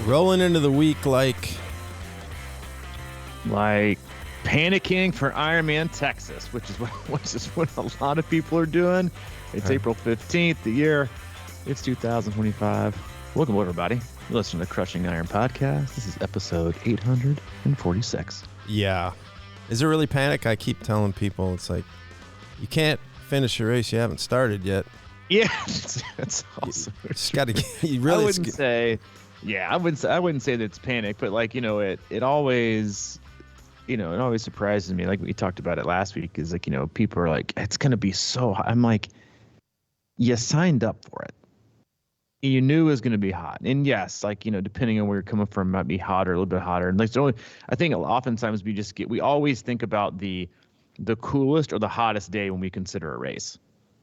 Rolling into the week like panicking for Ironman Texas, which is what a lot of people are doing. It's April 15th, the year. It's 2025. Welcome, everybody. You're listening to the Crushing Iron Podcast. This is episode 846. Yeah. Is it really panic? I keep telling people it's like you can't finish a race you haven't started yet. Yeah, that's awesome. You just got to. You really. I wouldn't say that it's panic, but it always. It always surprises me. Like we talked about it last week, is people are like, it's going to be so hot. I'm like, you signed up for it. You knew it was going to be hot. And yes, depending on where you're coming from, it might be hotter, a little bit hotter. And I think oftentimes we always think about the coolest or the hottest day when we consider a race.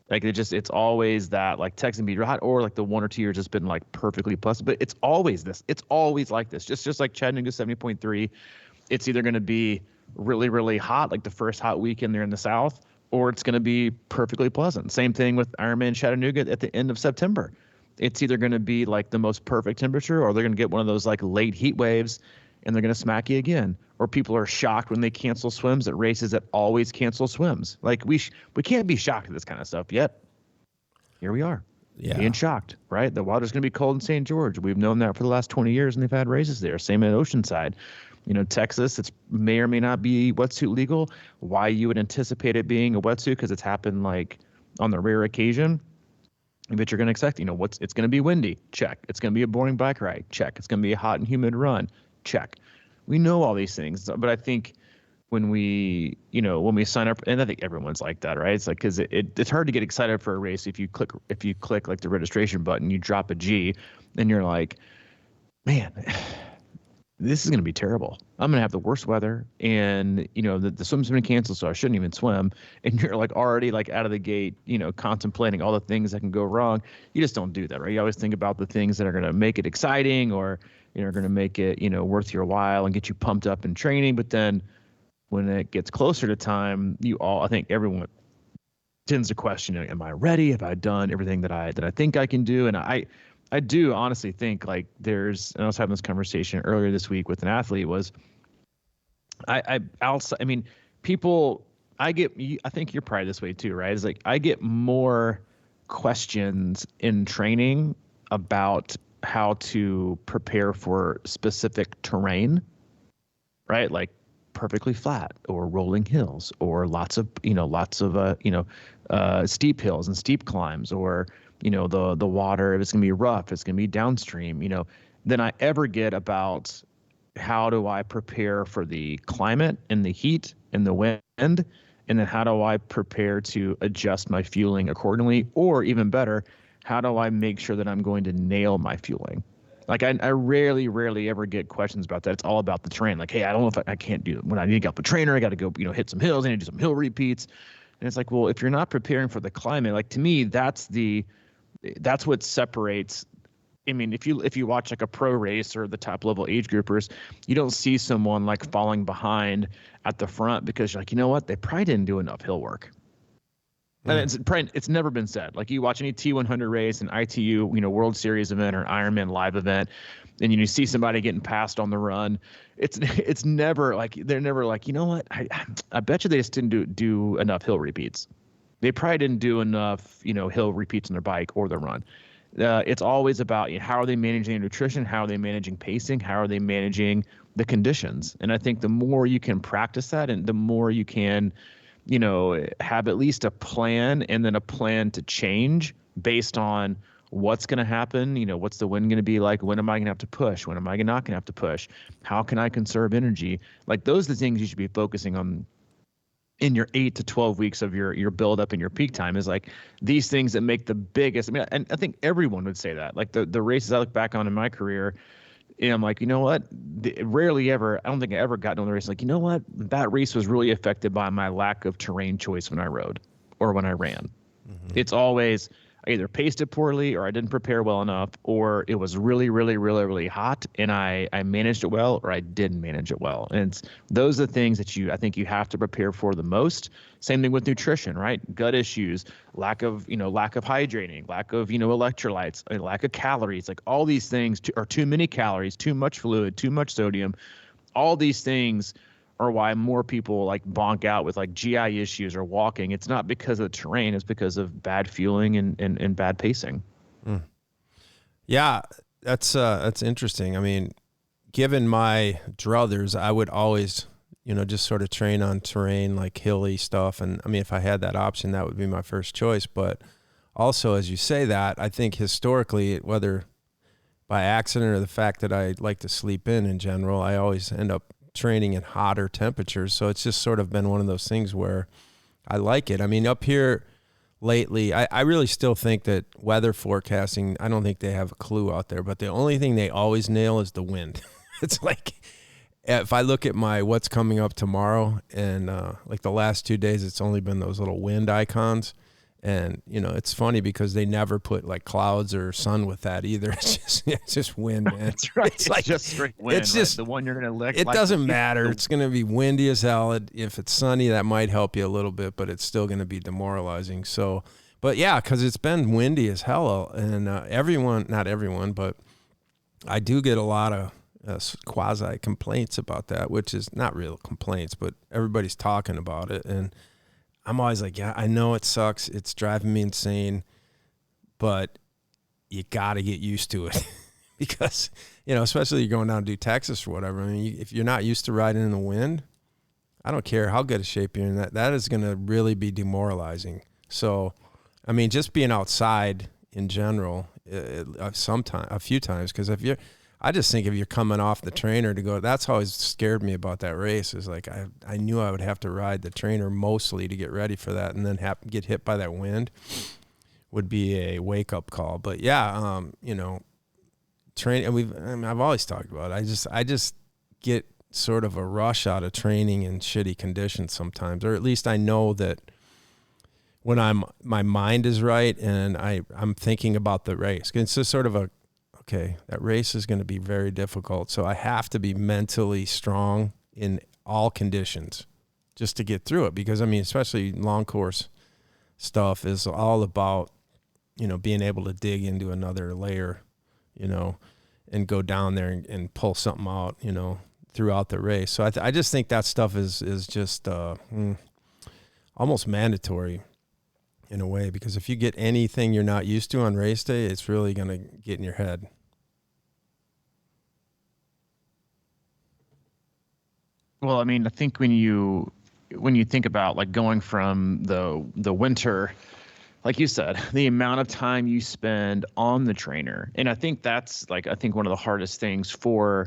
Like it's always that Texas can be hot, or the 1 or 2 years it's been perfectly pleasant. But it's always this. It's always like this. Just like Chattanooga 70.3. It's either going to be really, really hot, like the first hot weekend there in the South, or it's going to be perfectly pleasant. Same thing with Ironman Chattanooga at the end of September. It's either going to be the most perfect temperature, or they're going to get one of those late heat waves and they're going to smack you again. Or people are shocked when they cancel swims at races that always cancel swims. We can't be shocked at this kind of stuff yet. Here we are. Yeah. Being shocked, right? The water's going to be cold in St. George. We've known that for the last 20 years, and they've had races there. Same at Oceanside. Texas, it's may or may not be wetsuit legal. Why you would anticipate it being a wetsuit, because it's happened on the rare occasion. But you're going to expect, it's going to be windy. Check. It's going to be a boring bike ride. Check. It's going to be a hot and humid run. Check. We know all these things, but I think when we sign up, and I think everyone's like that, right? It's because it's hard to get excited for a race if you click the registration button, you drop a G, and you're like, man, this is going to be terrible. I'm going to have the worst weather, and the swim's been canceled, so I shouldn't even swim. And you're already out of the gate, contemplating all the things that can go wrong. You just don't do that, right? You always think about the things that are going to make it exciting, or are going to make it worth your while and get you pumped up in training. But then when it gets closer to time, I think everyone tends to question, am I ready? Have I done everything that I think I can do? And I do honestly think and I was having this conversation earlier this week with an athlete, I think you're probably this way too, right? It's I get more questions in training about how to prepare for specific terrain, right? Like perfectly flat or rolling hills, or lots of steep hills and steep climbs, or the water, if it's going to be rough, it's going to be downstream, than I ever get about how do I prepare for the climate and the heat and the wind, and then how do I prepare to adjust my fueling accordingly, or even better, how do I make sure that I'm going to nail my fueling? I rarely ever get questions about that. It's all about the terrain. Hey, I don't know if I can't do it. When I need to get up a trainer, I got to go, hit some hills. I need to do some hill repeats. And it's well, if you're not preparing for the climate, to me, that's what separates. I mean, if you watch a pro race or the top level age groupers, you don't see someone falling behind at the front because you're you know what? They probably didn't do enough hill work. And it's never been said. You watch any T100 race, an ITU, World Series event, or an Ironman live event, and you see somebody getting passed on the run. It's never they're never you know what? I bet you they just didn't do enough hill repeats. They probably didn't do enough hill repeats on their bike or their run. It's always about how are they managing their nutrition, how are they managing pacing, how are they managing the conditions. And I think the more you can practice that, and the more you can have at least a plan, and then a plan to change based on what's going to happen. What's the wind going to be like? When am I going to have to push? When am I not going to have to push? How can I conserve energy? Those are the things you should be focusing on in your 8 to 12 weeks of your build up and your peak time, is these things that make the biggest. And I think everyone would say that. The races I look back on in my career, and I'm you know what? Rarely ever, I don't think I ever got on the race you know what? That race was really affected by my lack of terrain choice when I rode or when I ran. Mm-hmm. It's always, I either paced it poorly, or I didn't prepare well enough, or it was really, really, really, really hot and I managed it well, or I didn't manage it well. And those are the things that I think you have to prepare for the most. Same thing with nutrition, right? Gut issues, lack of hydrating, lack of, electrolytes, lack of calories, like all these things, or too many calories, too much fluid, too much sodium. All these things are why more people like bonk out with like GI issues or walking. It's not because of the terrain, it's because of bad fueling and bad pacing. Yeah, that's interesting. I mean, given my druthers, I would always, just sort of train on terrain, like hilly stuff. And I mean, if I had that option, that would be my first choice. But also, as you say that, I think historically, whether by accident or the fact that I like to sleep in general, I always end up training in hotter temperatures. So it's just sort of been one of those things where I like it. I mean, up here lately, I really still think that weather forecasting, I don't think they have a clue out there, but the only thing they always nail is the wind. It's like, if I look at my what's coming up tomorrow, and like the last 2 days, it's only been those little wind icons. And, it's funny because they never put like clouds or sun with that either. It's just wind, man. That's right. It's like just straight wind. It's just the one you're going to lick. It doesn't matter. It's going to be windy as hell. If it's sunny, that might help you a little bit, but it's still going to be demoralizing. So, but yeah, because it's been windy as hell. And not everyone, but I do get a lot of quasi complaints about that, which is not real complaints, but everybody's talking about it. And I'm always like, yeah, I know it sucks. It's driving me insane, but you got to get used to it because, especially you're going down to do Texas or whatever. I mean, if you're not used to riding in the wind, I don't care how good a shape you're in, that is going to really be demoralizing. So, I mean, just being outside in general, a few times, because I just think if you're coming off the trainer to go, that's always scared me about that race, is like I knew I would have to ride the trainer mostly to get ready for that, and then get hit by that wind would be a wake-up call. But yeah, training, and I've always talked about it. I just get sort of a rush out of training in shitty conditions sometimes, or at least I know that when my mind is right and I'm thinking about the race. It's just sort of okay, that race is going to be very difficult, so I have to be mentally strong in all conditions just to get through it. Because, I mean, especially long course stuff is all about, being able to dig into another layer, and go down there and pull something out, throughout the race. So I just think that stuff is just almost mandatory in a way, because if you get anything you're not used to on race day, it's really going to get in your head. Well, I mean, I think when you think about like going from the winter, like you said, the amount of time you spend on the trainer, and I think that's like, I think one of the hardest things for,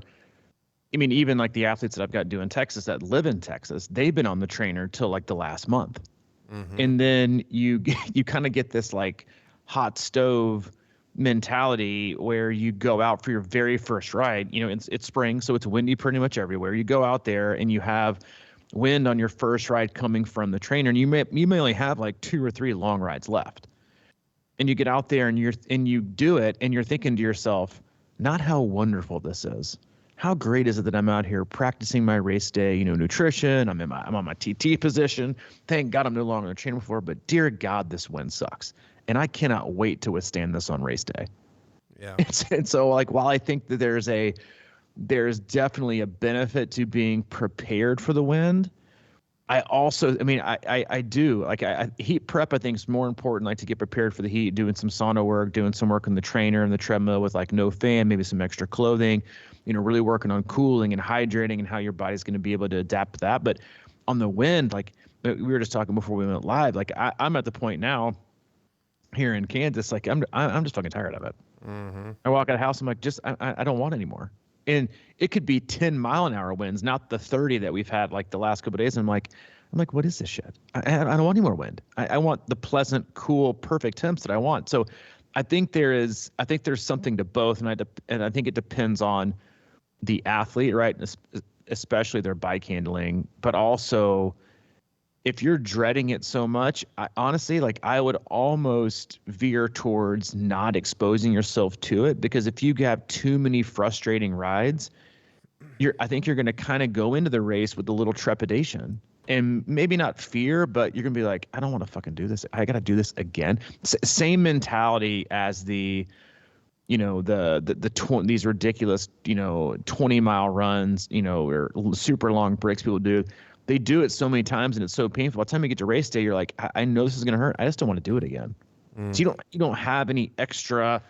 I mean, even like the athletes that I've got doing Texas that live in Texas, they've been on the trainer till like the last month. Mm-hmm. And then you kind of get this like hot stove mentality where you go out for your very first ride. It's spring, so it's windy pretty much everywhere. You go out there and you have wind on your first ride coming from the trainer, and you may only have like 2 or 3 long rides left. And you get out there and you do it, and you're thinking to yourself, not how wonderful this is. How great is it that I'm out here practicing my race day, nutrition. I'm on my TT position. Thank God I'm no longer on the trainer before, but dear God, this wind sucks. And I cannot wait to withstand this on race day. Yeah. And so, like, while I think that there's definitely a benefit to being prepared for the wind, I also, I mean, I do like heat prep. I think is more important, like to get prepared for the heat, doing some sauna work, doing some work on the trainer and the treadmill with like no fan, maybe some extra clothing, really working on cooling and hydrating and how your body's going to be able to adapt to that. But on the wind, like we were just talking before we went live, like I'm at the point now here in Kansas, like I'm just fucking tired of it. Mm-hmm. I walk out of the house, I'm like, I don't want it anymore. And it could be 10-mile-an-hour winds, not the 30 that we've had like the last couple of days. I'm like, what is this shit? I don't want any more wind. I want the pleasant, cool, perfect temps that I want. So I think there's something to both, and I think it depends on the athlete, right? Especially their bike handling, but also if you're dreading it so much, honestly, like I would almost veer towards not exposing yourself to it, because if you have too many frustrating rides, I think you're going to kind of go into the race with a little trepidation, and maybe not fear, but you're going to be like, I don't want to fucking do this. I got to do this again. Same mentality as these ridiculous, 20-mile runs, or super long breaks people do. They do it so many times and it's so painful. By the time you get to race day, you're like, I know this is going to hurt. I just don't want to do it again. So you don't have any extra,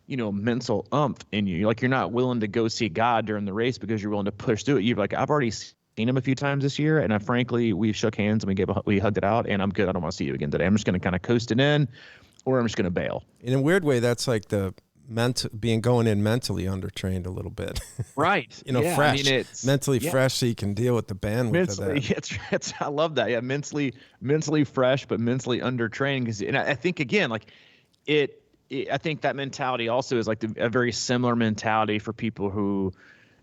mental oomph in you. You're not willing to go see God during the race because you're willing to push through it. You're like, I've already seen him a few times this year, and frankly, we shook hands and we hugged it out, and I'm good. I don't want to see you again today. I'm just going to kind of coast it in, or I'm just going to bail. In a weird way, that's like the going in mentally undertrained a little bit. Right. Fresh. It's mentally fresh, so you can deal with the bandwidth of that. I love that. Yeah, mentally fresh, but mentally undertrained. And I think, again, like I think that mentality also is like a very similar mentality for people who,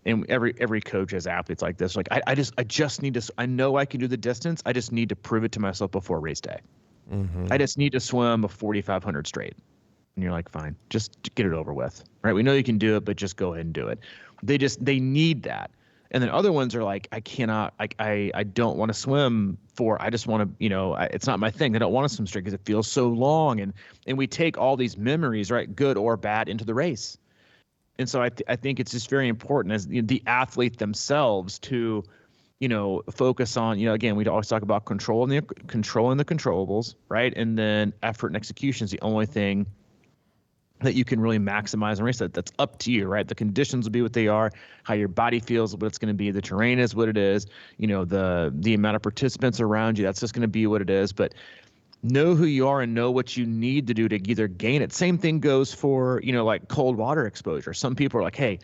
and every coach has athletes like this. Like I just need to. I know I can do the distance. I just need to prove it to myself before race day. Mm-hmm. I just need to swim a 4,500 straight. And you're like, fine, just get it over with, right? We know you can do it, but just go ahead and do it. They need that. And then other ones are like, I cannot, I don't want to swim I just want to, it's not my thing. They don't want to swim straight because it feels so long. And we take all these memories, right, good or bad, into the race. And so I think it's just very important as the athlete themselves to, focus on, again, we always talk about controlling the controllables, right? And then effort and execution is the only thing that you can really maximize and race. That's up to you, right? The conditions will be what they are, how your body feels, what it's going to be. The terrain is what it is. The amount of participants around you, that's just going to be what it is. But know who you are and know what you need to do to either gain it. Same thing goes for, like cold water exposure. Some people are like, hey,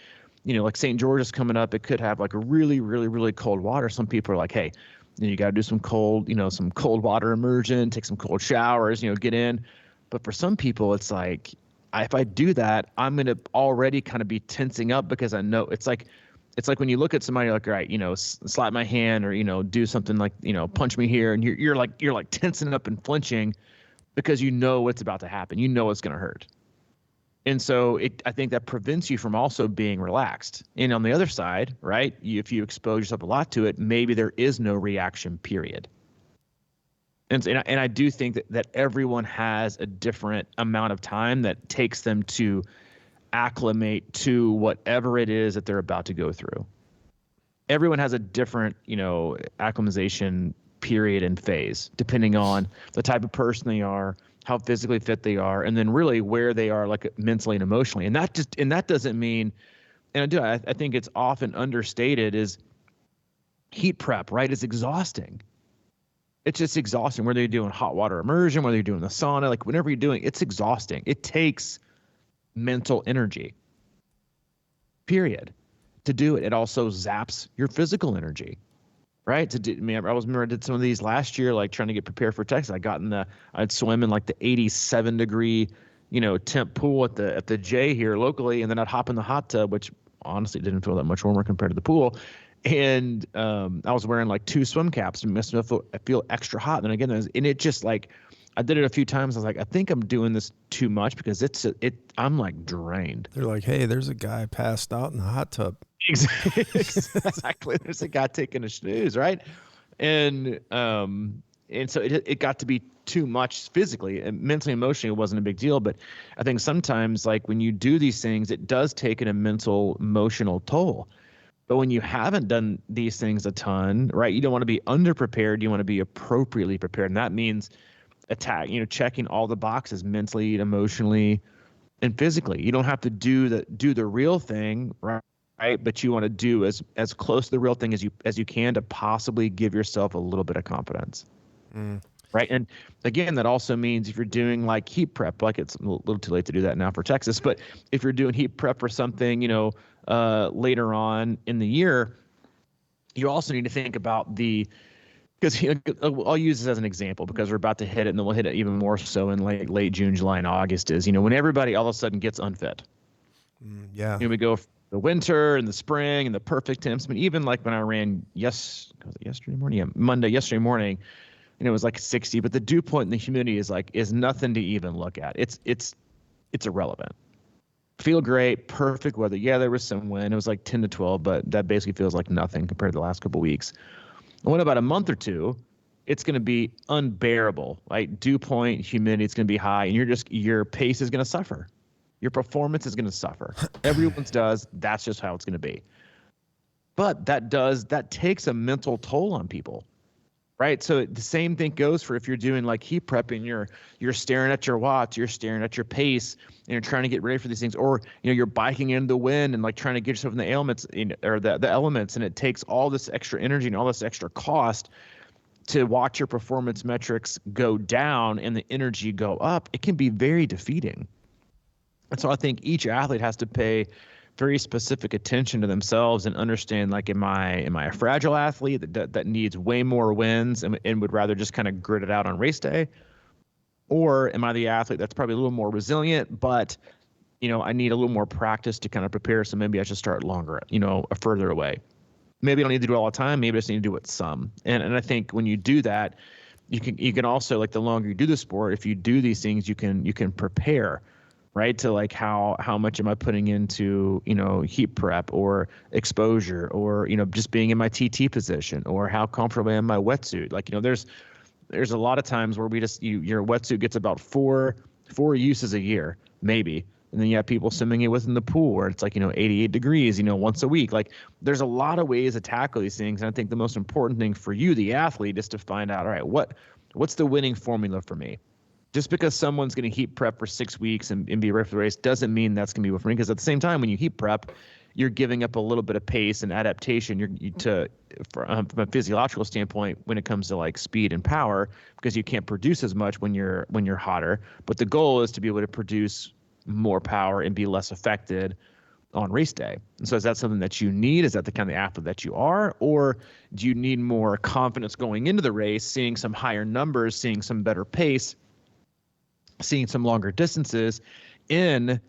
like St. George is coming up. It could have like a really, really, really cold water. Some people are like, hey, you got to do some cold water immersion, take some cold showers, get in. But for some people, it's like, if I do that, I'm going to already kind of be tensing up because I know it's like when you look at somebody like, right, slap my hand or, do something like, punch me here. And you're like tensing up and flinching because you know what's about to happen. You know it's going to hurt. And so I think that prevents you from also being relaxed. And on the other side, right, if you expose yourself a lot to it, maybe there is no reaction period. And I do think that everyone has a different amount of time that takes them to acclimate to whatever it is that they're about to go through. Everyone has a different, acclimatization period and phase, depending on the type of person they are, how physically fit they are, and then really where they are, like mentally and emotionally. And that doesn't mean, and I think it's often understated, is heat prep, right? It's exhausting. It's just exhausting. Whether you're doing hot water immersion, whether you're doing the sauna, like whatever you're doing, it's exhausting. It takes mental energy, period, to do it. It also zaps your physical energy, right? I did some of these last year, like trying to get prepared for Texas. I'd swim in like the 87 degree, temp pool at the J here locally. And then I'd hop in the hot tub, which honestly didn't feel that much warmer compared to the pool. And I was wearing like 2 swim caps and I feel extra hot. And again, it just like, I did it a few times. I was like, I think I'm doing this too much because I'm like drained. They're like, hey, there's a guy passed out in the hot tub. Exactly. There's a guy taking a snooze, right? And so it got to be too much physically and mentally, emotionally. It wasn't a big deal, but I think sometimes like when you do these things, it does take a mental, emotional toll. But when you haven't done these things a ton, right, you don't want to be underprepared. You want to be appropriately prepared. And that means checking all the boxes mentally, emotionally, and physically. You don't have to do the real thing, right? But you want to do as close to the real thing as you can to possibly give yourself a little bit of confidence. Right. And again, that also means if you're doing like heat prep, like it's a little too late to do that now for Texas, but if you're doing heat prep for something, later on in the year, you also need to think about because I'll use this as an example because we're about to hit it, and then we'll hit it even more so in late June, July, and August is, when everybody all of a sudden gets unfit. Yeah. We go for the winter and the spring and the perfect temps. I mean, even like when I ran yesterday morning, and it was like 60, but the dew point and the humidity is nothing to even look at. It's irrelevant. Feel great, perfect weather. Yeah, there was some wind. It was like 10 to 12, but that basically feels like nothing compared to the last couple of weeks. And what about a month or two? It's going to be unbearable, right? Dew point, humidity, it's going to be high, and your pace is going to suffer. Your performance is going to suffer. Everyone's does. That's just how it's going to be. But that takes a mental toll on people, right? So the same thing goes for if you're doing like heat prep and you're staring at your watch, you're staring at your pace, and you're trying to get ready for these things, or you're biking in the wind and like trying to get yourself in the elements or the elements, and it takes all this extra energy and all this extra cost to watch your performance metrics go down and the energy go up. It can be very defeating. And so I think each athlete has to pay very specific attention to themselves and understand, like, am I a fragile athlete that needs way more wins and would rather just kind of grit it out on race day? Or am I the athlete that's probably a little more resilient, but, I need a little more practice to kind of prepare. So maybe I should start longer, further away. Maybe I don't need to do it all the time. Maybe I just need to do it some. And I think when you do that, you can also, like, the longer you do the sport, if you do these things, you can prepare, right? To like how much am I putting into, heat prep or exposure or, just being in my TT position, or how comfortable I am in my wetsuit. Like, there's a lot of times where your wetsuit gets about four uses a year, maybe. And then you have people swimming it within the pool where it's like, 88 degrees, once a week. Like, there's a lot of ways to tackle these things. And I think the most important thing for you, the athlete, is to find out, all right, what's the winning formula for me? Just because someone's going to heat prep for 6 weeks and be ready for the race doesn't mean that's going to be for me. Because at the same time, when you heat prep, you're giving up a little bit of pace and adaptation from a physiological standpoint when it comes to like speed and power, because you can't produce as much when you're hotter. But the goal is to be able to produce more power and be less affected on race day. And so is that something that you need? Is that the kind of athlete that you are? Or do you need more confidence going into the race, seeing some higher numbers, seeing some better pace, seeing some longer distances in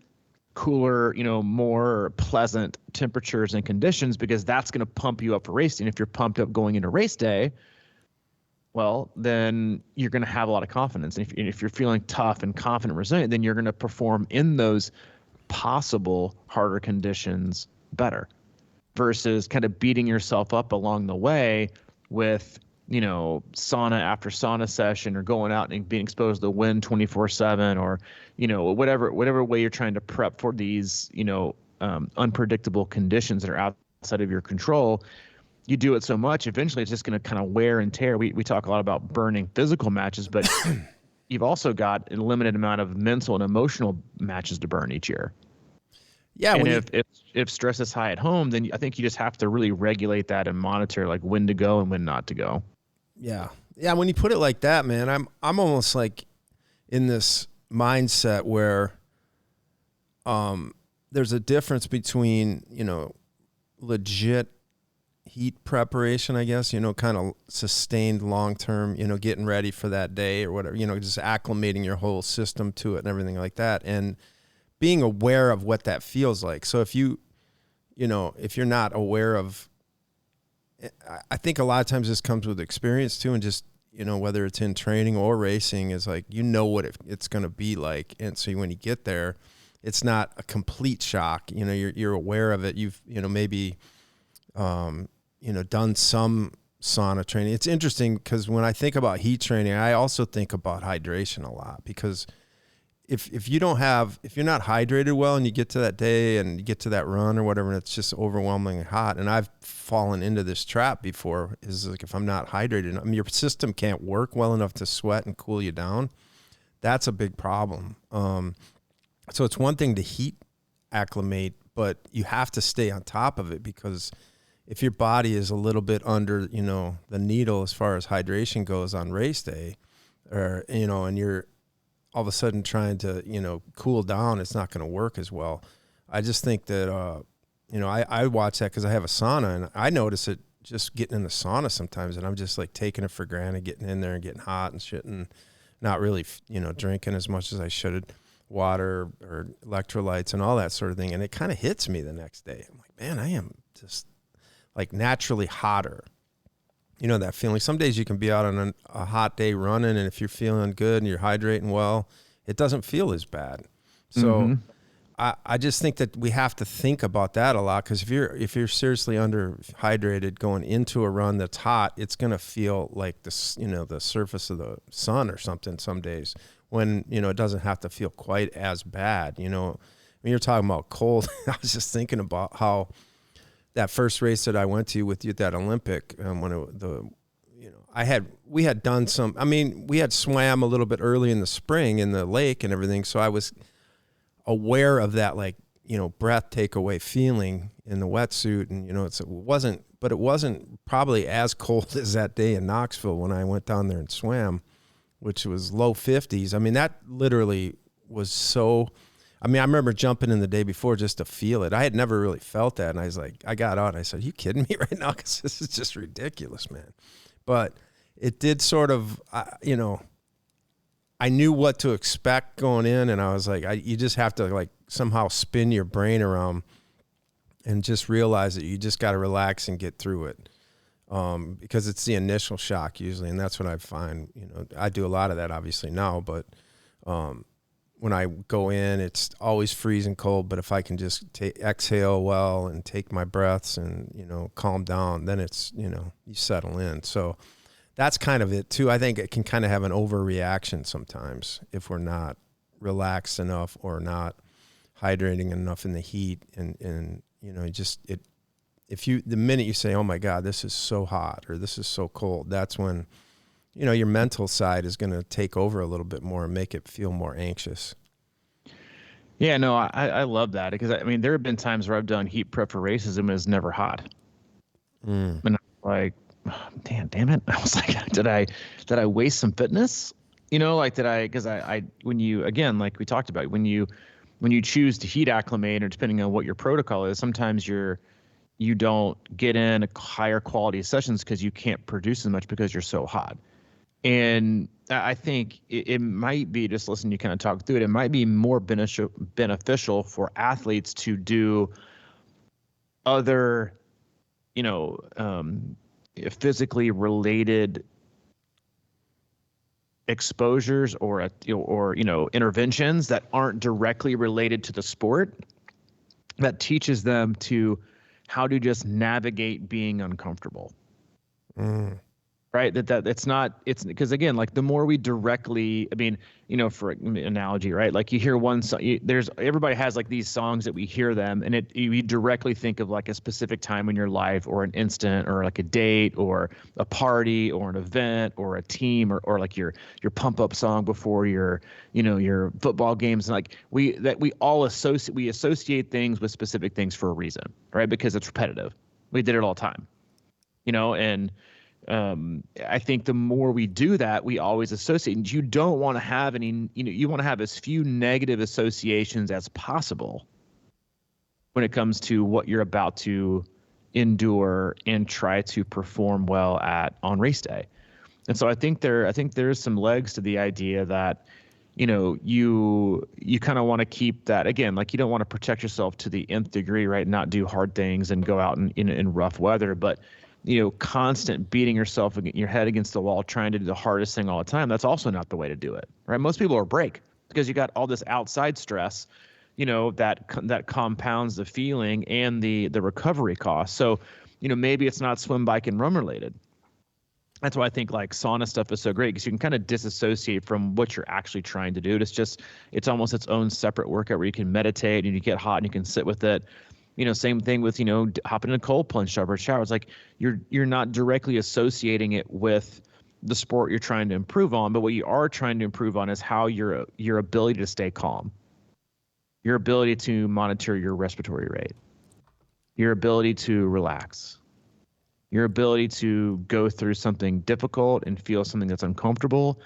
cooler, more pleasant temperatures and conditions, because that's going to pump you up for racing. If you're pumped up going into race day, well, then you're going to have a lot of confidence. And if you're feeling tough and confident and resilient, then you're going to perform in those possible harder conditions better, versus kind of beating yourself up along the way with, sauna after sauna session, or going out and being exposed to the wind 24/7, or, whatever way you're trying to prep for these, unpredictable conditions that are outside of your control. You do it so much, eventually it's just going to kind of wear and tear. We talk a lot about burning physical matches, but you've also got a limited amount of mental and emotional matches to burn each year. Yeah. And if stress is high at home, then I think you just have to really regulate that and monitor, like, when to go and when not to go. Yeah. Yeah. When you put it like that, man, I'm almost like in this mindset where there's a difference between, legit heat preparation, I guess, kind of sustained long-term, getting ready for that day or whatever, just acclimating your whole system to it and everything like that. And being aware of what that feels like. So if you're not aware of, I think a lot of times this comes with experience too. And just, whether it's in training or racing, is like, what it's going to be like. And so when you get there, it's not a complete shock. You're aware of it. You've, maybe, done some sauna training. It's interesting because when I think about heat training, I also think about hydration a lot, because if you're not hydrated well and you get to that day and you get to that run or whatever, and it's just overwhelmingly hot. And I've fallen into this trap before, is like, if I'm not hydrated, your system can't work well enough to sweat and cool you down. That's a big problem. So it's one thing to heat acclimate, but you have to stay on top of it, because if your body is a little bit under, the needle as far as hydration goes on race day, or, and you're all of a sudden trying to, cool down, it's not going to work as well. I just think that, I watch that because I have a sauna, and I notice it just getting in the sauna sometimes, and I'm just like taking it for granted, getting in there and getting hot and shit, and not really, drinking as much as I should, water or electrolytes and all that sort of thing. And it kind of hits me the next day. I'm like, man, I am just like naturally hotter. You know that feeling. Some days you can be out on a hot day running, and if you're feeling good and you're hydrating well, it doesn't feel as bad. So I just think that we have to think about that a lot, because if you're seriously underhydrated going into a run that's hot, it's going to feel like this, you know, the surface of the sun or something some days, when, you know, it doesn't have to feel quite as bad. You know, when you're talking about cold, I was just thinking about how that first race that I went to with you, that Olympic, we had done some, I mean, we had swam a little bit early in the spring in the lake and everything. So I was aware of that, like, you know, breath takeaway feeling in the wetsuit. And, you know, it wasn't probably as cold as that day in Knoxville when I went down there and swam, which was low 50s. I mean, that literally was so, I mean, I remember jumping in the day before just to feel it. I had never really felt that. And I was like, I got out and I said, "You kidding me right now? Because this is just ridiculous, man." But it did sort of, you know, I knew what to expect going in. And I was like, you just have to like somehow spin your brain around and just realize that you just got to relax and get through it. Because it's the initial shock usually. And that's what I find, you know, I do a lot of that obviously now, but, when I go in, it's always freezing cold, but if I can just exhale well and take my breaths and, you know, calm down, then it's, you know, you settle in. So that's kind of it too. I think it can kind of have an overreaction sometimes if we're not relaxed enough or not hydrating enough in the heat. And you know, the minute you say, "Oh my God, this is so hot," or "This is so cold," that's when, you know, your mental side is going to take over a little bit more and make it feel more anxious. Yeah, no, I love that, because I mean, there have been times where I've done heat prep for races and it's never hot. And I'm like, oh, damn it. I was like, did I waste some fitness? You know, like, because when you, again, like we talked about, when you choose to heat acclimate, or depending on what your protocol is, sometimes you don't get in a higher quality sessions because you can't produce as much because you're so hot. And I think it might be, just listening to you kind of talk through it, it might be more beneficial for athletes to do other, you know, physically related exposures or you know, interventions that aren't directly related to the sport, that teaches them how to just navigate being uncomfortable. Right. It's because, again, like, the more we directly, I mean, you know, for an analogy, right? Like, you hear one song, everybody has like these songs that we hear them, and you directly think of like a specific time in your life, or an instant, or like a date, or a party, or an event, or a team, or like your pump up song before your football games. And like we all associate things with specific things for a reason, right? Because it's repetitive. We did it all the time, you know, and I think the more we do that, we always associate. And you don't want to have any, you know, you want to have as few negative associations as possible when it comes to what you're about to endure and try to perform well on race day. And so I think there's some legs to the idea that, you know, you kind of want to keep that, again, like, you don't want to protect yourself to the nth degree, right? Not do hard things and go out in rough weather, but, you know, constant beating your head against the wall, trying to do the hardest thing all the time, that's also not the way to do it, right? Most people are break because you got all this outside stress, you know, that compounds the feeling and the recovery cost. So, you know, maybe it's not swim, bike, and run related. That's why I think like sauna stuff is so great, because you can kind of disassociate from what you're actually trying to do. It's almost its own separate workout where you can meditate and you get hot and you can sit with it. You know, same thing with, you know, hopping in a cold plunge tub or shower. It's like you're not directly associating it with the sport you're trying to improve on, but what you are trying to improve on is how your ability to stay calm, your ability to monitor your respiratory rate, your ability to relax, your ability to go through something difficult and feel something that's uncomfortable,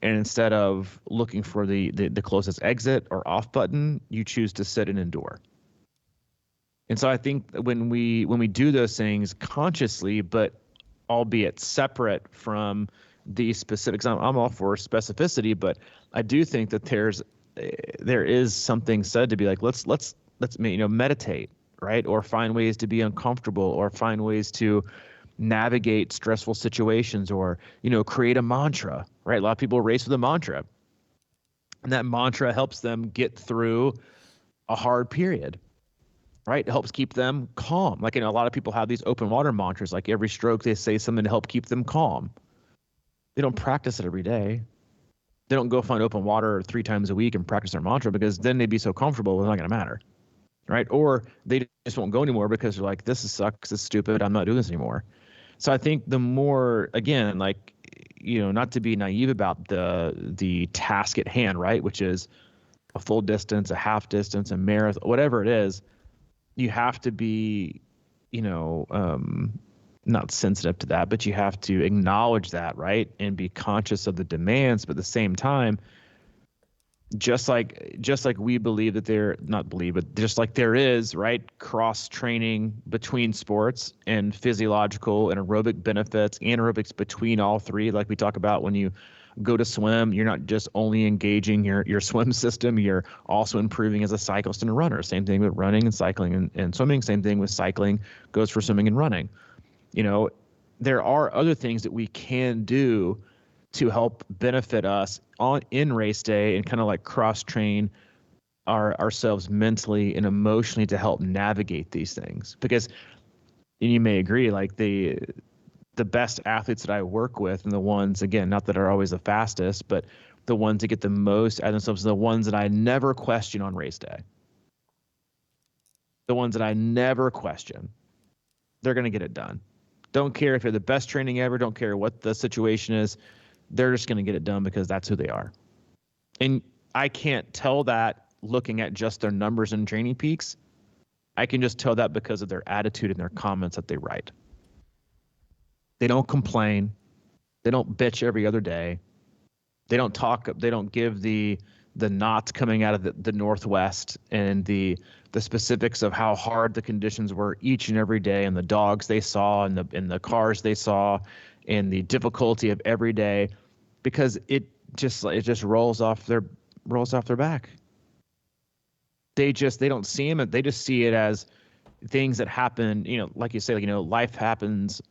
and instead of looking for the closest exit or off button, you choose to sit and endure. And so I think when we do those things consciously, but albeit separate from the specifics, I'm all for specificity, but I do think that there is something said to be like, let's meditate, right? Or find ways to be uncomfortable, or find ways to, navigate stressful situations, or, create a mantra, right? A lot of people race with a mantra, and that mantra helps them get through a hard period, right? It helps keep them calm. Like, a lot of people have these open water mantras, like every stroke they say something to help keep them calm. They don't practice it every day. They don't go find open water 3 times a week and practice their mantra, because then they'd be so comfortable, it's not going to matter, right? Or they just won't go anymore because they're like, this sucks, it's stupid, I'm not doing this anymore. So I think the more, again, like, not to be naive about the task at hand, right? Which is a full distance, a half distance, a marathon, whatever it is, you have to be, not sensitive to that, but you have to acknowledge that, right? And be conscious of the demands, but at the same time, just like we believe that but just like there is, right, cross training between sports and physiological and aerobic benefits, anaerobics between all three. Like we talk about, when you go to swim, you're not just only engaging your swim system, you're also improving as a cyclist and a runner. Same thing with running and cycling and swimming. Same thing with cycling goes for swimming and running. There are other things that we can do to help benefit us in race day, and kind of like cross train ourselves mentally and emotionally to help navigate these things. Because, and you may agree, like the best athletes that I work with, and the ones, again, not that are always the fastest, but the ones that get the most out of themselves, are the ones that I never question on race day. The ones that I never question, they're going to get it done. Don't care if you're the best training ever, don't care what the situation is. They're just going to get it done because that's who they are. And I can't tell that looking at just their numbers and training peaks. I can just tell that because of their attitude and their comments that they write. They don't complain. They don't bitch every other day. They don't give the knots coming out of the Northwest and the specifics of how hard the conditions were each and every day, and the dogs they saw, and the cars they saw, and the difficulty of every day, because it just rolls off their back. They don't see them. They just see it as things that happen, like you say, life happens,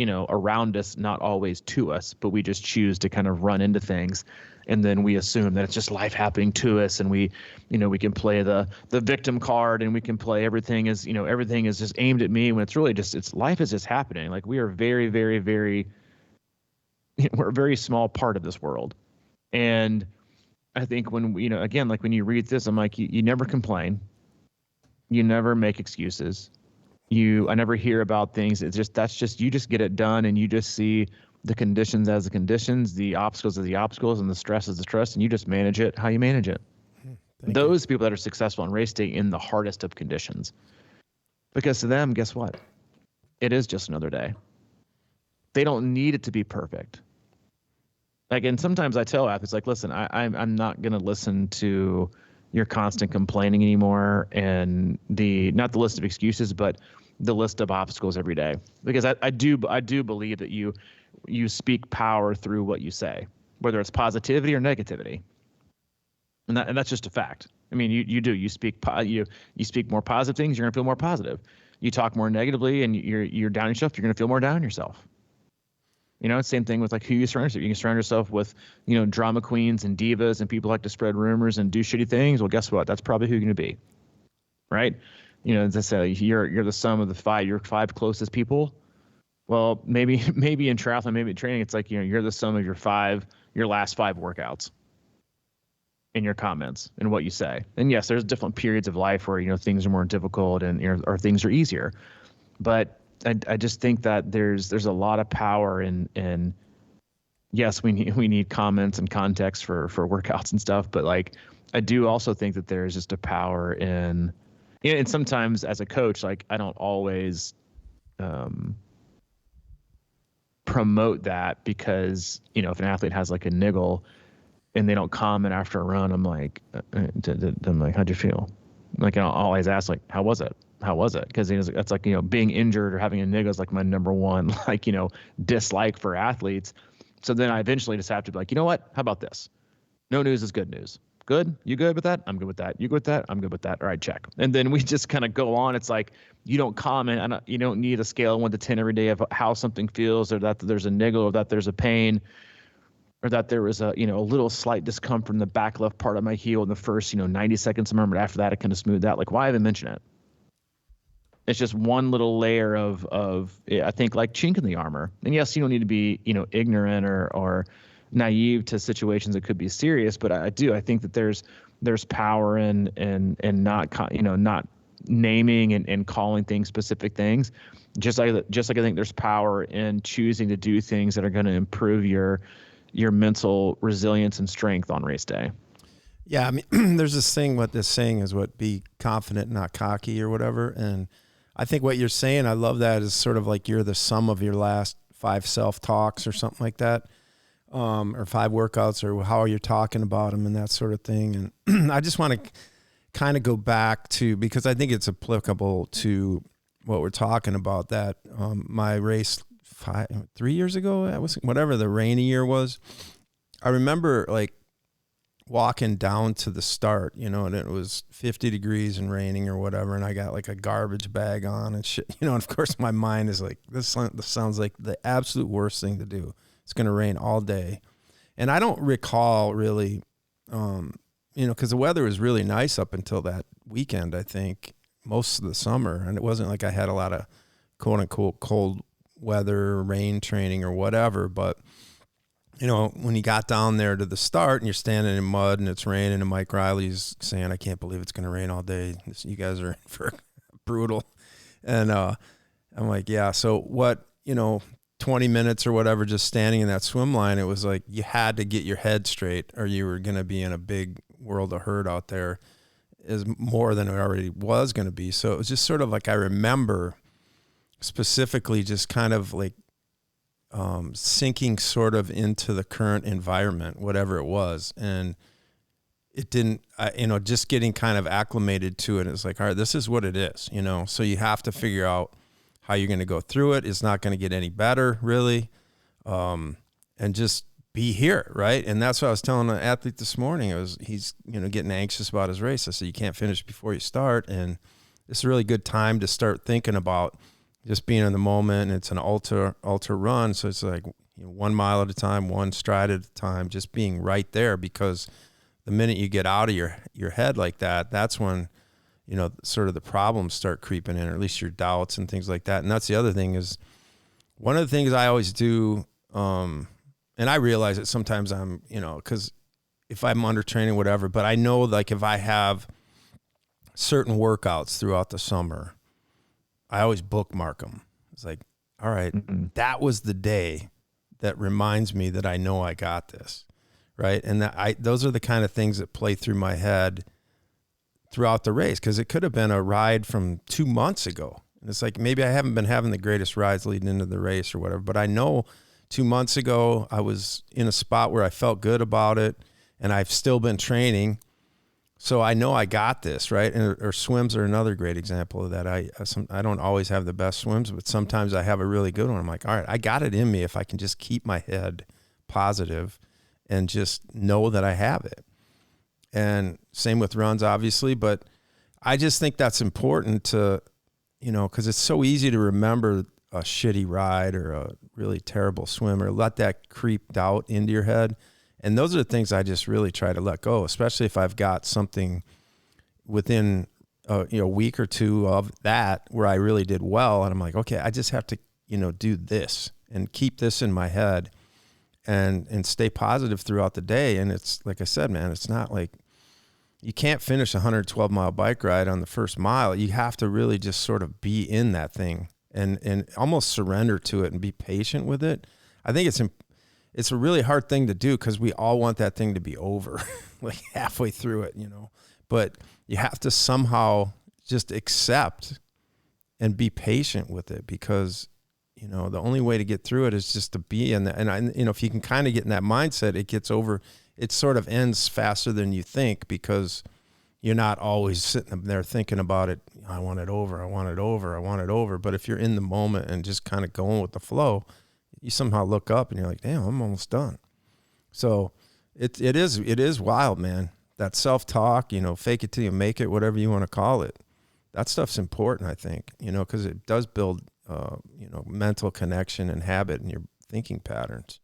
around us, not always to us, but we just choose to kind of run into things. And then we assume that it's just life happening to us, and we can play the victim card, and we can play everything is just aimed at me, when it's really just, life is just happening. Like, we are very, very, very, we're a very small part of this world. And I think when, again, like when you read this, I'm like, you never complain. You never make excuses. I never hear about things. You just get it done, and you just see the conditions as the conditions, the obstacles as the obstacles, and the stress as the stress, and you just manage it how you manage it. Those people that are successful on race day in the hardest of conditions, because to them, guess what? It is just another day. They don't need it to be perfect. Like, and sometimes I tell athletes, like, listen, I'm not going to listen to your constant complaining anymore, and not the list of excuses, but the list of obstacles every day, because I do believe that you speak power through what you say, whether it's positivity or negativity, and that's just a fact. I mean, you speak more positive things, you're gonna feel more positive. You talk more negatively and you're down yourself, you're gonna feel more down yourself. Same thing with like who you surround yourself. You can surround yourself with, drama queens and divas and people like to spread rumors and do shitty things. Well, guess what? That's probably who you're going to be. Right? As I say, you're the sum of your 5 closest people. Well, maybe in triathlon, maybe in training, it's like, you're the sum of your last 5 workouts in your comments and what you say. And yes, there's different periods of life where, things are more difficult and, or things are easier. But I just think that there's a lot of power in yes, we need comments and context for workouts and stuff, but like, I do also think that there's just a power in, and sometimes as a coach, like, I don't always promote that, because if an athlete has like a niggle and they don't comment after a run, I'm like, how'd you feel? Like, I'll always ask, like, how was it? Because that's like, being injured or having a niggle is like my number one, like, dislike for athletes. So then I eventually just have to be like, you know what? How about this? No news is good news. Good. You good with that? I'm good with that. You good with that? I'm good with that. All right, check. And then we just kind of go on. It's like you don't comment. You don't need a scale of 1 to 10 every day of how something feels, or that there's a niggle, or that there's a pain, or that there was a little slight discomfort in the back left part of my heel in the first 90 seconds. But after that, it kind of smoothed out. Like, why even mention it? It's just one little layer of I think, like, chink in the armor. And yes, you don't need to be ignorant or naive to situations that could be serious, but I think that there's power in not naming and calling things specific things, just like I think there's power in choosing to do things that are going to improve your mental resilience and strength on race day. Yeah, I mean, there's this thing, what this saying is, be confident, not cocky, or whatever. And I think what you're saying, I love that, is sort of like you're the sum of your last 5 self-talks or something like that. Or 5 workouts, or how you're talking about them, and that sort of thing. And I just want to kind of go back to, because I think it's applicable to what we're talking about, that my race 3 years ago, that was whatever the rainy year was. I remember like walking down to the start, and it was 50 degrees and raining or whatever, and I got like a garbage bag on and shit, and of course my mind is like, this sounds like the absolute worst thing to do. It's going to rain all day. And I don't recall really, because the weather was really nice up until that weekend, I think, most of the summer. And it wasn't like I had a lot of quote unquote cold weather, rain training or whatever. But, when you got down there to the start and you're standing in mud and it's raining, and Mike Riley's saying, I can't believe it's going to rain all day. You guys are in for brutal. And I'm like, yeah, so what, 20 minutes or whatever, just standing in that swim line, it was like you had to get your head straight or you were going to be in a big world of hurt out there, is more than it already was going to be. So it was just sort of like, I remember specifically just kind of like sinking sort of into the current environment, whatever it was. And it didn't, just getting kind of acclimated to it. It's like, all right, this is what it is, so you have to figure out how you're going to go through it. It's not going to get any better, really. And just be here, right? And that's what I was telling an athlete this morning. He's getting anxious about his race. I said, you can't finish before you start. And it's a really good time to start thinking about just being in the moment. It's an ultra run. So it's like 1 mile at a time, 1 stride at a time, just being right there, because the minute you get out of your head like that, that's when sort of the problems start creeping in, or at least your doubts and things like that. And that's the other thing, is one of the things I always do, and I realize that sometimes I'm, because if I'm under training, whatever, but I know, like, if I have certain workouts throughout the summer, I always bookmark them. It's like, all right, that was the day that reminds me that I know I got this, right? And those are the kind of things that play through my head throughout the race, because it could have been a ride from 2 months ago. And it's like, maybe I haven't been having the greatest rides leading into the race or whatever, but I know 2 months ago I was in a spot where I felt good about it, and I've still been training. So I know I got this, right? Or swims are another great example of that. I don't always have the best swims, but sometimes I have a really good one. I'm like, all right, I got it in me if I can just keep my head positive and just know that I have it. And same with runs, obviously, but I just think that's important to, because it's so easy to remember a shitty ride or a really terrible swim, or let that creep doubt into your head. And those are the things I just really try to let go, especially if I've got something within a week or two of that where I really did well. And I'm like, okay, I just have to, do this and keep this in my head and stay positive throughout the day. And it's like I said, man, it's not like you can't finish a 112-mile bike ride on the first mile. You have to really just sort of be in that thing and almost surrender to it and be patient with it. I think it's a really hard thing to do, because we all want that thing to be over like halfway through it, but you have to somehow just accept and be patient with it, because the only way to get through it is just to be in that. And if you can kind of get in that mindset, it gets over. It sort of ends faster than you think, because you're not always sitting there thinking about it. I want it over. I want it over. I want it over. But if you're in the moment and just kind of going with the flow, you somehow look up and you're like, damn, I'm almost done. So it is wild, man. that self-talk, fake it till you make it, whatever you want to call it. That stuff's important, I think, because it does build, mental connection and habit in your thinking patterns.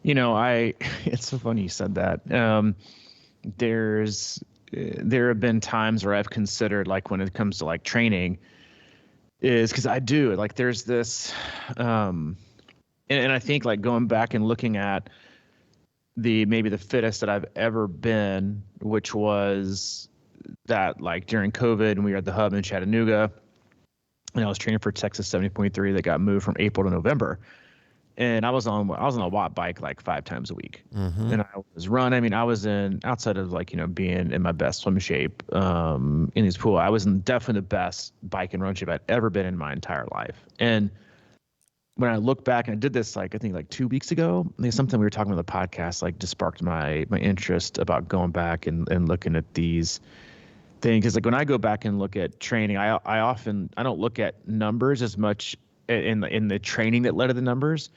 It's so funny you said that. There have been times where I've considered, like, when it comes to like training, is because I do like, there's this, and I think like going back and looking at maybe the fittest that I've ever been, which was that like during COVID and we were at the hub in Chattanooga, and I was training for Texas 70.3 that got moved from April to November. And I was on a watt bike like 5 times a week. Mm-hmm. And I was running. I mean, I was outside of like, being in my best swim shape in these pool, I was in definitely the best bike and run shape I'd ever been in my entire life. And when I look back, and I did this like, I think like 2 weeks ago, I think something we were talking about the podcast, like just sparked my interest about going back and looking at these things. Because like when I go back and look at training, I don't look at numbers as much in the training that led to the numbers.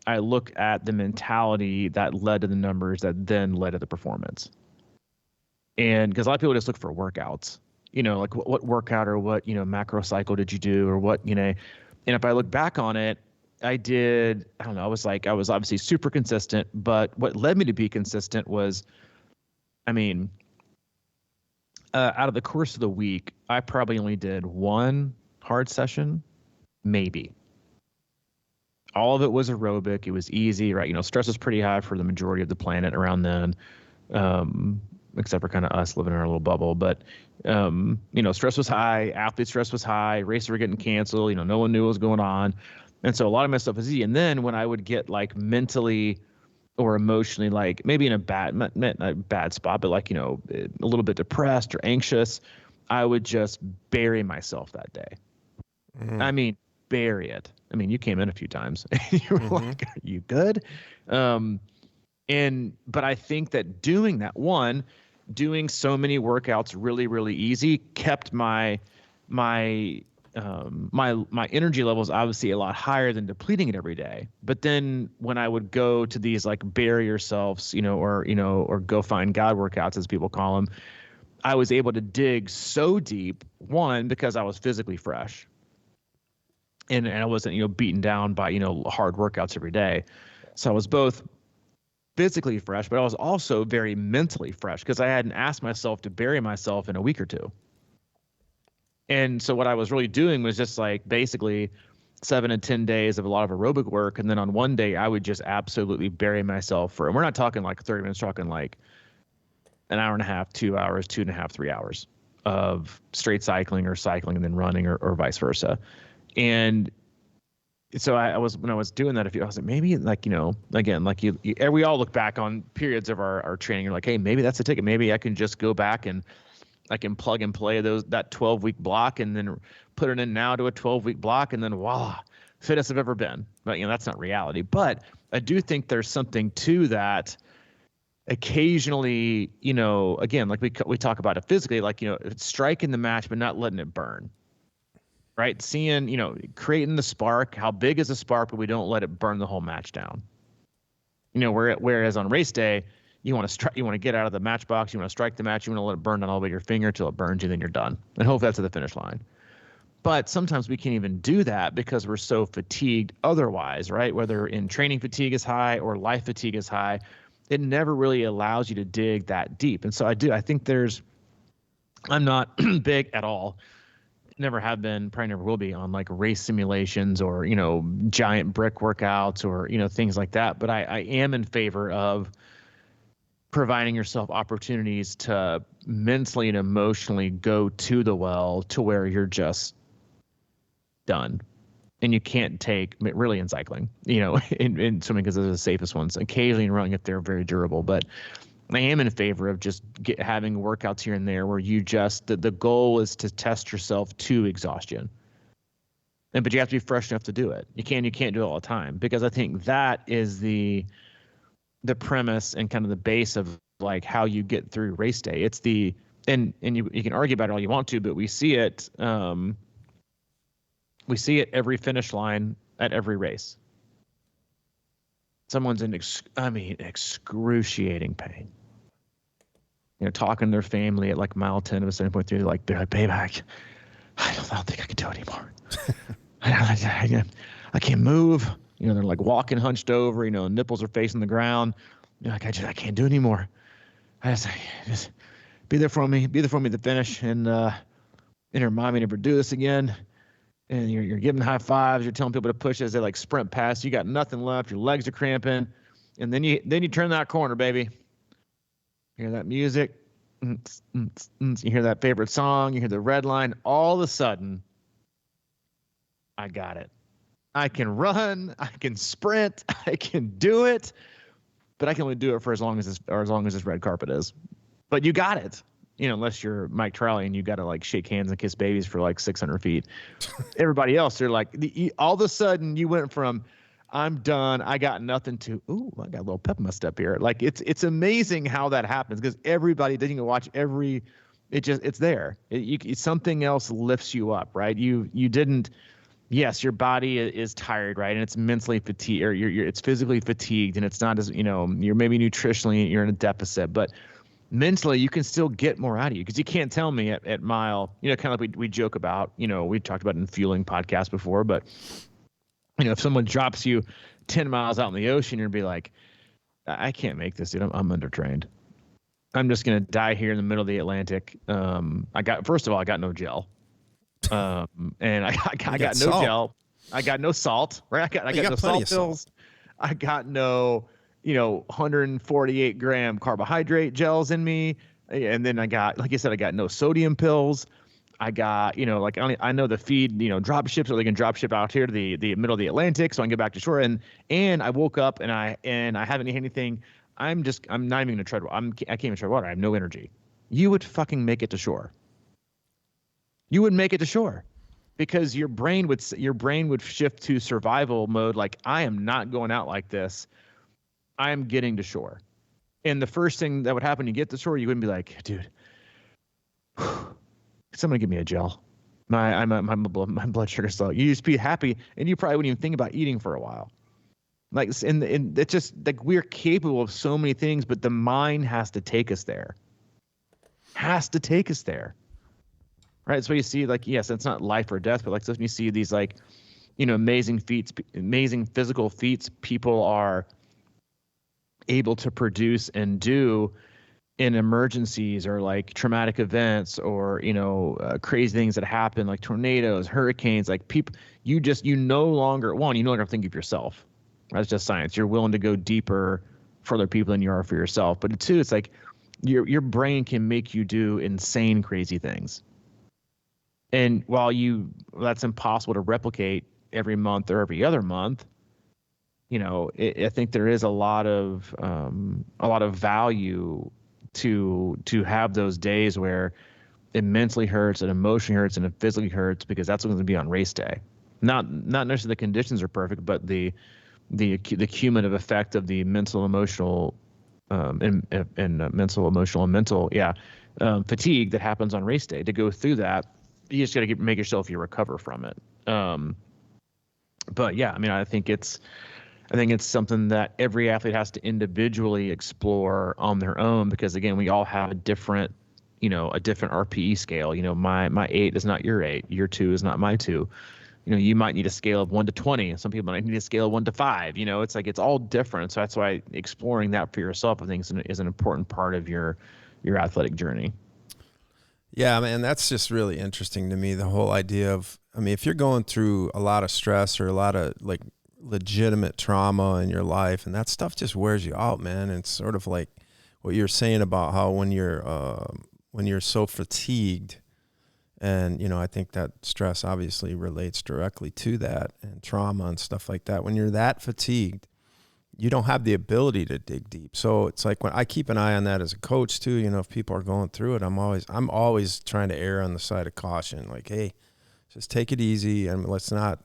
I look at the mentality that led to the numbers that then led to the performance. And because a lot of people just look for workouts, like what workout or what, macro cycle did you do or what, and if I look back on it, I don't know, I was obviously super consistent, but what led me to be consistent was, out of the course of the week, I probably only did one hard session, maybe. All of it was aerobic. It was easy, right? Stress was pretty high for the majority of the planet around then, except for kind of us living in our little bubble. But, stress was high. Athlete stress was high. Races were getting canceled. No one knew what was going on. And so a lot of my stuff was easy. And then when I would get like mentally or emotionally, like maybe in a bad spot, but like, a little bit depressed or anxious, I would just bury myself that day. Mm. Bury it. You came in a few times and you were like, are you good? But I think that doing so many workouts really, really easy kept my energy levels obviously a lot higher than depleting it every day. But then when I would go to these like bury yourselves, or go find God workouts, as people call them, I was able to dig so deep, one, because I was physically fresh. And I wasn't, beaten down by, hard workouts every day. So I was both physically fresh, but I was also very mentally fresh because I hadn't asked myself to bury myself in a week or two. And so what I was really doing was just like basically 7 to 10 days of a lot of aerobic work. And then on one day I would just absolutely bury myself and we're not talking like 30 minutes, talking like an hour and a half, 2 hours, 2.5, 3 hours of straight cycling or cycling and then running or vice versa. And so when I was doing that, I was like, maybe like, again, like we all look back on periods of our training. You're like, hey, maybe that's the ticket. Maybe I can just go back and I can plug and play that 12-week block and then put it in now to a 12-week block. And then voila, fittest I've ever been. But, that's not reality. But I do think there's something to that occasionally, again, like we talk about it physically, like, striking the match, but not letting it burn. Right. Seeing, creating the spark, how big is the spark, but we don't let it burn the whole match down. Whereas on race day, you want to get out of the match box. You want to strike the match. You want to let it burn down all the way to your finger till it burns you. Then you're done. And hopefully that's at the finish line. But sometimes we can't even do that because we're so fatigued otherwise, right? Whether in training fatigue is high or life fatigue is high, it never really allows you to dig that deep. And so I think I'm not big at all. Never have been, probably never will be on like race simulations or, giant brick workouts or, things like that. But I am in favor of providing yourself opportunities to mentally and emotionally go to the well to where you're just done. And you can't take, really in cycling, in swimming because those are the safest ones. Occasionally in running if they're very durable. But I am in favor of just having workouts here and there where you just the goal is to test yourself to exhaustion. But you have to be fresh enough to do it. You can't do it all the time because I think that is the premise and kind of the base of like how you get through race day. It's and you can argue about it all you want to, but we see it every finish line at every race. Someone's in excruciating pain. talking to their family at like mile 10 of a 7.3. They're like, babe, I don't think I can do it anymore. I can't move. They're like walking hunched over, nipples are facing the ground. They're like, I can't do it anymore. I just be there for me to finish and remind me to never do this again. And you're giving high fives. You're telling people to push as they like sprint past. You got nothing left. Your legs are cramping. And then you turn that corner, baby. You hear that music. You hear that favorite song. You hear the red line. All of a sudden, I got it. I can run. I can sprint. I can do it. But I can only do it for as long as this red carpet is. But you got it. Unless you're Mike Tarrolly and you got to like shake hands and kiss babies for like 600 feet. Everybody else, they're like, all of a sudden you went from I'm done, I got nothing to, ooh, I got a little pep in my step here. Like it's amazing how that happens because everybody doesn't even watch it's there. Something else lifts you up, right? You didn't, yes, your body is tired, right? And it's mentally fatigued or it's physically fatigued and it's not as, you're maybe nutritionally, you're in a deficit, but mentally you can still get more out of you because you can't tell me at mile, kind of like we joke about, we talked about it in fueling podcast before, but if someone drops you 10 miles out in the ocean, you're gonna be like, I can't make this, dude. I'm undertrained. I'm just gonna die here in the middle of the Atlantic. First of all, I got no gel, and I got no gel. I got no salt. Right? I got no salt pills. I got no 148 gram carbohydrate gels in me, and then I got, like I said, I got no sodium pills. I got, I know the feed, drop ships, or they can drop ship out here to the middle of the Atlantic so I can get back to shore. And I woke up and I haven't eaten anything. I'm not even gonna tread. I can't even tread water. I have no energy. You would fucking make it to shore. You would make it to shore because your brain would shift to survival mode. Like, I am not going out like this. I am getting to shore. And the first thing that would happen, you get to shore, you wouldn't be like, dude, somebody give me a gel. My blood sugar's low. You just be happy, and you probably wouldn't even think about eating for a while. Like, and it's just like we're capable of so many things, but the mind has to take us there. Right? So you see, like, yes, it's not life or death, but like, so you see these like, amazing feats, amazing physical feats people are able to produce and do in emergencies or like traumatic events or crazy things that happen like tornadoes, hurricanes. Like, people, you no longer think of yourself. That's just science. You're willing to go deeper for other people than you are for yourself. But two, it's like your brain can make you do insane, crazy things. And while that's impossible to replicate every month or every other month, I think there is a lot of value to have those days where it mentally hurts, it emotionally hurts, and it physically hurts, because that's what's going to be on race day. Not necessarily the conditions are perfect, but the cumulative effect of the mental, emotional, and mental fatigue that happens on race day. To go through that, you just got to make yourself recover from it. But yeah, I think it's something that every athlete has to individually explore on their own, because again, we all have a different RPE scale. My 8 is not your 8. Your 2 is not my 2. You might need a scale of 1 to 20. Some people might need a scale of 1 to 5. It's like, it's all different. So that's why exploring that for yourself, I think, is an important part of your athletic journey. Yeah, man, that's just really interesting to me. The whole idea of, if you're going through a lot of stress or a lot of like legitimate trauma in your life, and that stuff just wears you out, man. And it's sort of like what you're saying about how when you're so fatigued, and I think that stress obviously relates directly to that, and trauma and stuff like that. When you're that fatigued, you don't have the ability to dig deep. So it's like, when I keep an eye on that as a coach too, if people are going through it, I'm always trying to err on the side of caution. Like, hey, just take it easy, and let's not,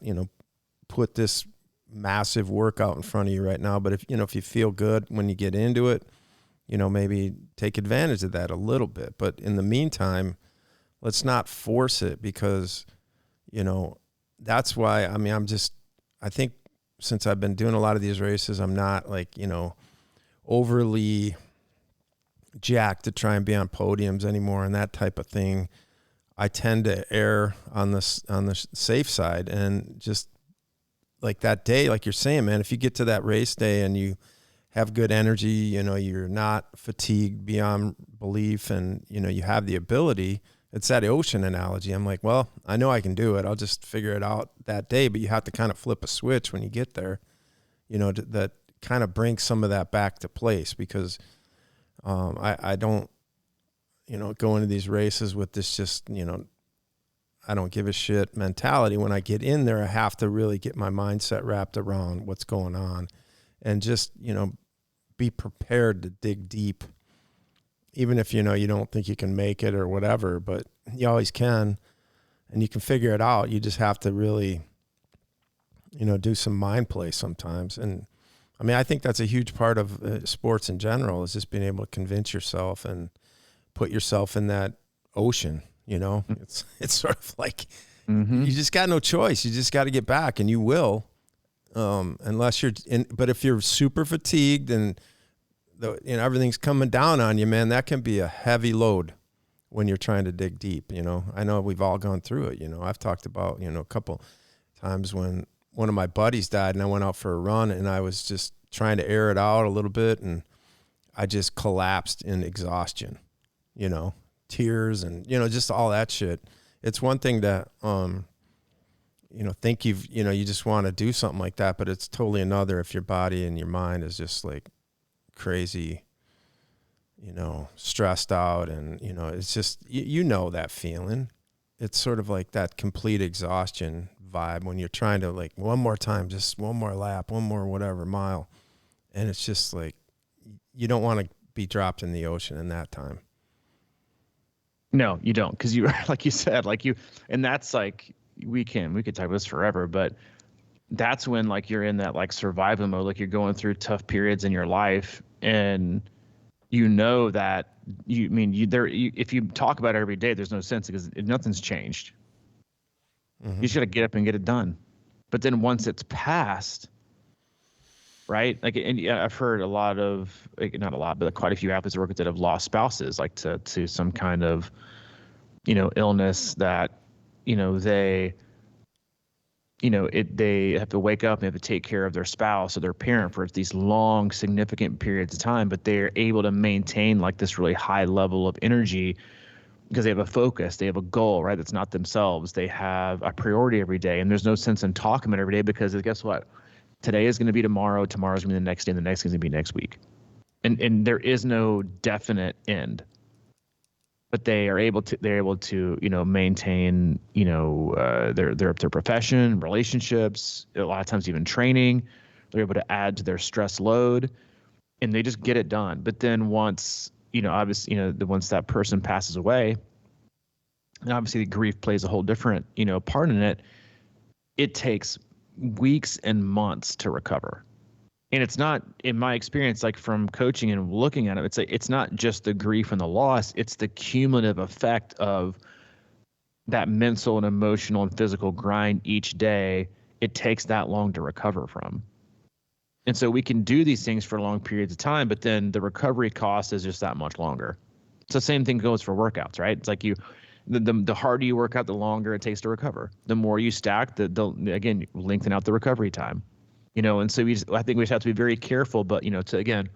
put this massive workout in front of you right now. But if you feel good when you get into it, maybe take advantage of that a little bit. But in the meantime, let's not force it, because, that's why, I think since I've been doing a lot of these races, I'm not like, overly jacked to try and be on podiums anymore and that type of thing. I tend to err on the safe side, and just like that day, like you're saying, man, if you get to that race day and you have good energy, you know, you're not fatigued beyond belief, and, you know, you have the ability. It's that ocean analogy. I'm like, well, I know I can do it. I'll just figure it out that day. But you have to kind of flip a switch when you get there, you know, that kind of brings some of that back to place, because I don't, you know, go into these races with this just, you know, I don't give a shit mentality. When I get in there, I have to really get my mindset wrapped around what's going on, and just, you know, be prepared to dig deep, even if, you know, you don't think you can make it or whatever, but you always can, and you can figure it out. You just have to really, you know, do some mind play sometimes. And I mean, I think that's a huge part of sports in general, is just being able to convince yourself and put yourself in that ocean. You know, it's sort of like you just got no choice. You just got to get back, and you will, unless you're in. But if you're super fatigued and you know, everything's coming down on you, man, that can be a heavy load when you're trying to dig deep. You know, I know we've all gone through it. You know, I've talked about, you know, a couple times when one of my buddies died, and I went out for a run, and I was just trying to air it out a little bit, and I just collapsed in exhaustion. You know, tears and, you know, just all that shit. It's one thing to, you know, think you just want to do something like that, but it's totally another if your body and your mind is just like crazy, you know, stressed out. And, you know, it's just, you know, that feeling. It's sort of like that complete exhaustion vibe when you're trying to, like, one more time, just one more lap, one more whatever mile. And it's just like, you don't want to be dropped in the ocean in that time. No, you don't, because you, like you said, like you, and that's like, we could talk about this forever, but that's when, like, you're in that like survival mode, like you're going through tough periods in your life, and you know that if you talk about it every day, there's no sense, because nothing's changed. You just got to get up and get it done. But then once it's passed, right? Like, and yeah, I've heard a lot of, like, not a lot, but quite a few athletes I work with that have lost spouses, like to some kind of, you know, illness that, you know, they have to wake up and have to take care of their spouse or their parent for these long, significant periods of time, but they're able to maintain like this really high level of energy because they have a focus, they have a goal, right? That's not themselves. They have a priority every day, and there's no sense in talking about it every day, because guess what? Today is going to be tomorrow, tomorrow's going to be the next day, and the next is going to be next week. And there is no definite end. But they're able to, you know, maintain, you know, their profession, relationships, a lot of times even training. They're able to add to their stress load, and they just get it done. But then once, you know, obviously, you know, once that person passes away, and obviously grief plays a whole different, you know, part in it. It takes weeks and months to recover. And it's not, in my experience, like from coaching and looking at it, it's not just the grief and the loss, it's the cumulative effect of that mental and emotional and physical grind each day. It takes that long to recover from. And so we can do these things for long periods of time, but then the recovery cost is just that much longer. So the same thing goes for workouts, right? It's like the harder you work out, the longer it takes to recover. The more you stack, the again, lengthen out the recovery time. You know, and so I think we just have to be very careful, but, you know, to, again,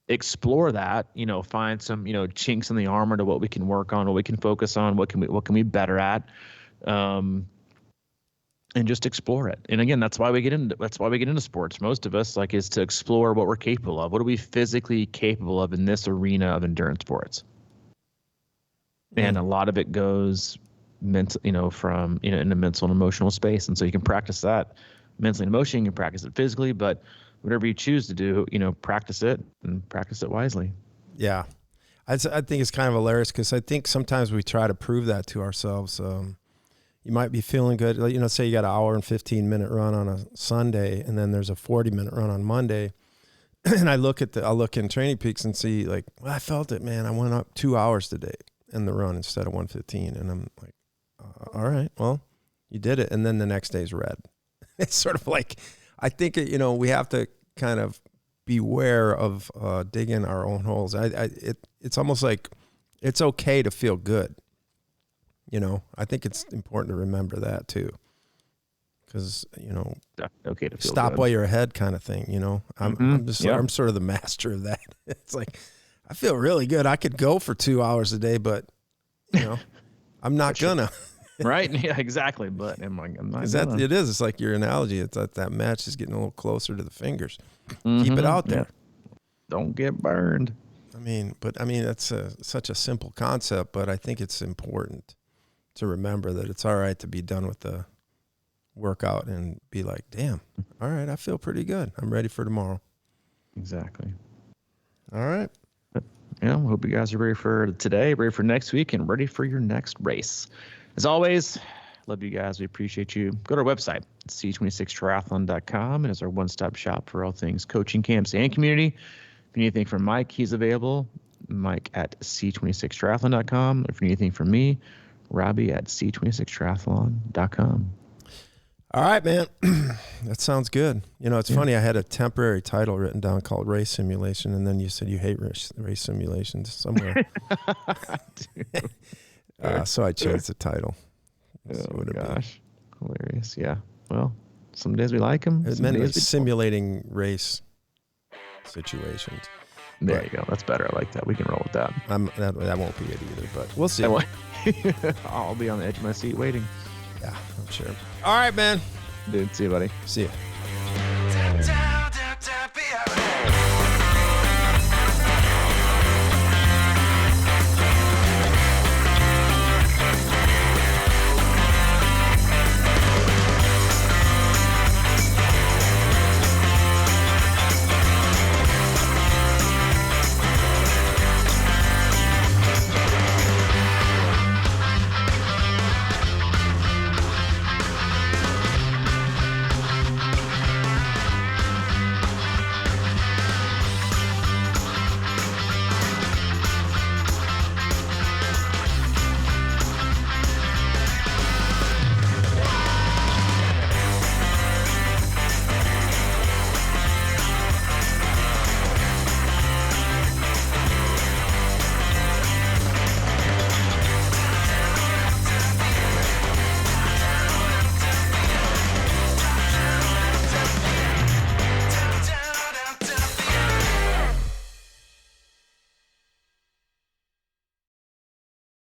explore that, you know, find some, you know, chinks in the armor to what we can work on, what we can focus on, what can we be better at, and just explore it. And again, that's why we get into sports. Most of us, like, is to explore what we're capable of. What are we physically capable of in this arena of endurance sports? And a lot of it goes mental, you know, from, you know, in the mental and emotional space. And so you can practice that mentally and emotionally, you can practice it physically, but whatever you choose to do, you know, practice it and practice it wisely. Yeah. I think it's kind of hilarious, because I think sometimes we try to prove that to ourselves. You might be feeling good. You know, say you got an hour and 15-minute run on a Sunday, and then there's a 40-minute run on Monday. And I'll look in Training Peaks and see, like, well, I felt it, man. I went up 2 hours today in the run instead of 1:15. And I'm like, all right, well, you did it. And then the next day's red. It's sort of like, I think, you know, we have to kind of beware of digging our own holes. It's almost like it's okay to feel good. You know, I think it's important to remember that too. Because, you know, okay to feel stop good. while you're ahead kind of thing, you know. I'm sort of the master of that. It's like, I feel really good. I could go for 2 hours a day, but, you know, I'm not gonna. Right? Yeah, exactly. But I'm not gonna. It is. It's like your analogy. It's that match is getting a little closer to the fingers. Keep it out there. Yeah. Don't get burned. I mean, that's such a simple concept, but I think it's important to remember that it's all right to be done with the workout and be like, damn, all right, I feel pretty good. I'm ready for tomorrow. Exactly. All right. Yeah, hope you guys are ready for today, ready for next week, and ready for your next race. As always, love you guys. We appreciate you. Go to our website, c26triathlon.com, and it's our one-stop shop for all things coaching camps and community. If you need anything from Mike, he's available. Mike at c26triathlon.com. If you need anything from me, Robbie at c26triathlon.com. All right, man. That sounds good. You know, it's funny. I had a temporary title written down called Race Simulation, and then you said you hate race simulations somewhere. So I changed the title. Oh, gosh. Hilarious. Yeah. Well, some days we like them. It meant simulating race situations. There you go. That's better. I like that. We can roll with that. That won't be it either, but we'll see. I'll be on the edge of my seat waiting. Yeah, I'm sure. All right, man. Dude, see you, buddy. See you.